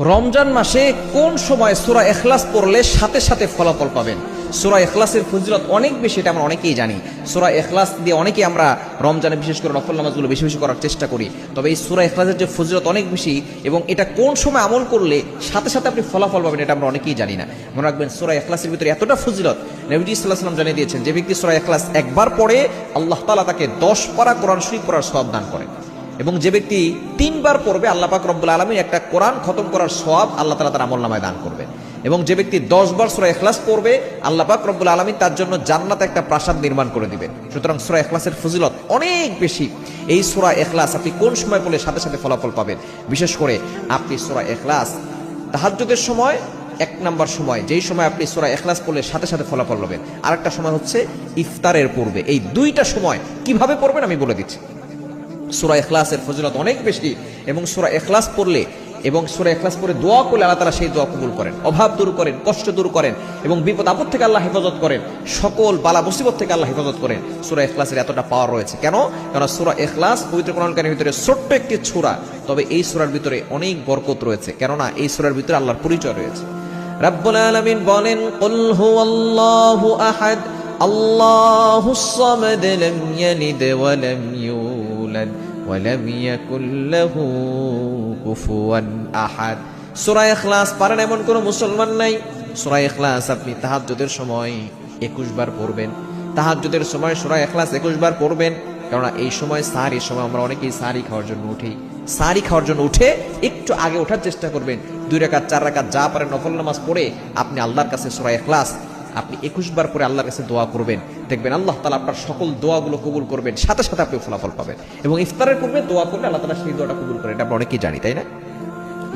রমজান মাসে কোন সময় সূরা ইখলাস পড়লে সাথে সাথে ফলাফল পাবেন? সূরা ইখলাসের ফজিলত অনেক বেশি, এটা আমরা অনেকেই জানি। সূরা ইখলাস দিয়ে অনেকেই আমরা রমজানে বিশেষ করে নফল নামাজগুলো বেশি বেশি করার চেষ্টা করি। তবে এই সূরা ইখলাসের যে ফজিলত অনেক বেশি এবং এটা কোন সময় আমল করলে সাথে সাথে আপনি ফলাফল পাবেন, এটা আমরা অনেকেই জানি না। মনে রাখবেন, সূরা ইখলাসের ভিতরে এতটা ফজিলত নবীজি সাল্লাল্লাহু আলাইহি ওয়াসাল্লাম জানিয়ে দিয়েছেন, যে ব্যক্তি সূরা ইখলাস একবার পড়ে আল্লাহ তাআলা তাকে 10 পারা কোরআন শরীফ পড়ার সওয়াব দান করেন, এবং যে ব্যক্তি 3 বার পড়বে আল্লাহ পাক রব্বুল আলামিন একটা কোরআন খতম করার সওয়াব আল্লাহ তাআলা তার আমলনামায় দান করবে। এবং যে ব্যক্তি 10 বার সূরা ইখলাস পড়বে আল্লাহ পাক রব্বুল আলামিন তার জন্য জান্নাতে একটা প্রাসাদ নির্মাণ করে দিবেন। সুতরাং সূরা ইখলাসের ফজিলত অনেক বেশি। এই সূরা ইখলাস আপনি কোন সময় পড়লে সাথে সাথে ফলাফল পাবেন? বিশেষ করে আপনি সূরা ইখলাস তাহাজ্জুদের সময়, 1 নাম্বার সময়, যেই সময় আপনি সূরা ইখলাস পড়লে সাথে সাথে ফলাফল পাবেন। আরেকটা সময় হচ্ছে ইফতারের পূর্বে। এই দুইটা সময় কিভাবে পড়বেন আমি বলে দিচ্ছি। সূরা ইখলাসের ফজিলত অনেক বেশি, এবং সূরা ইখলাস পড়লে এবং সূরা ইখলাস পড়ে দোয়া করলে আল্লাহ তাআলা সেই দোয়া কবুল করেন, অভাব দূর করেন, কষ্ট দূর করেন, এবং বিপদ আপদ থেকে আল্লাহ হেফাজত করেন, সকল বালা মুসিবত থেকে আল্লাহ হেফাজত করেন। সূরা ইখলাসের এতটা পাওয়ার রয়েছে। কেন? কারণ সূরা ইখলাস পবিত্র কোরআন কারীমের ভিতরে ছোট্ট একটি সূরা, তবে এই সূরার ভিতরে অনেক বরকত রয়েছে। কেননা এই সূরার ভিতরে আল্লাহর পরিচয় রয়েছে। রাব্বুল আলামিন বলেন, কুল হুয়াল্লাহু আহাদ আল্লাহুস সামাদ লাম ইয়ালিদ ওয়া লাম ইউলাদ ওয়া লাম ইয়াকুল লাহু কুফুয়ান আহাদ। সূরা ইখলাস পারেন এমন কোন মুসলমান নাই। সূরা ইখলাস আপনি তাহাজ্জুদের সময় 21 বার পড়বেন। তাহাজ্জুদের সময় সূরা ইখলাস 21 বার পড়বেন। কারণ এই সময় সাহরির সময় আমরা অনেকেই সাহরি খাওয়ার জন্য উঠি। সাহরি খাওয়ার জন্য উঠে একটু আগে ওঠার চেষ্টা করবেন। 2 রাকাত 4 রাকাত যা পারেন নফল নামাজ পড়ে আপনি আল্লাহর কাছে সূরা ইখলাস আপনি 21 বার পরে আল্লাহর কাছে দোয়া করবেন। দেখবেন আল্লাহ তাআলা আপনার সকল দোয়াগুলো কবুল করবেন, সাথে সাথে আপনি ফলাফল পাবেন। এবং ইফতারের পূর্বে দোয়া করলে আল্লাহ তাআলা সেই দোয়াটা কবুল করেন, এটা আমরা অনেকেই জানি, তাই না?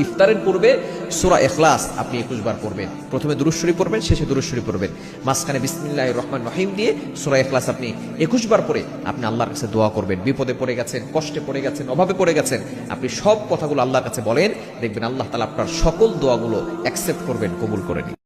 ইফতারের পূর্বে সূরা ইখলাস আপনি 21 বার পড়বেন। প্রথমে দুরূদ শরীফ পড়বেন, শেষে দুরূদ শরীফ পড়বেন, মাঝখানে বিসমিল্লাহির রহমানির রহিম দিয়ে সূরা ইখলাস আপনি 21 বার পড়ে আপনি আল্লাহর কাছে দোয়া করবেন। বিপদে পড়ে গেছেন, কষ্টে পড়ে গেছেন, অভাবে পড়ে গেছেন, আপনি সব কথাগুলো আল্লাহর কাছে বলেন, দেখবেন আল্লাহ তাআলা আপনার সকল দোয়াগুলো অ্যাকসেপ্ট করবেন, কবুল করে নিন।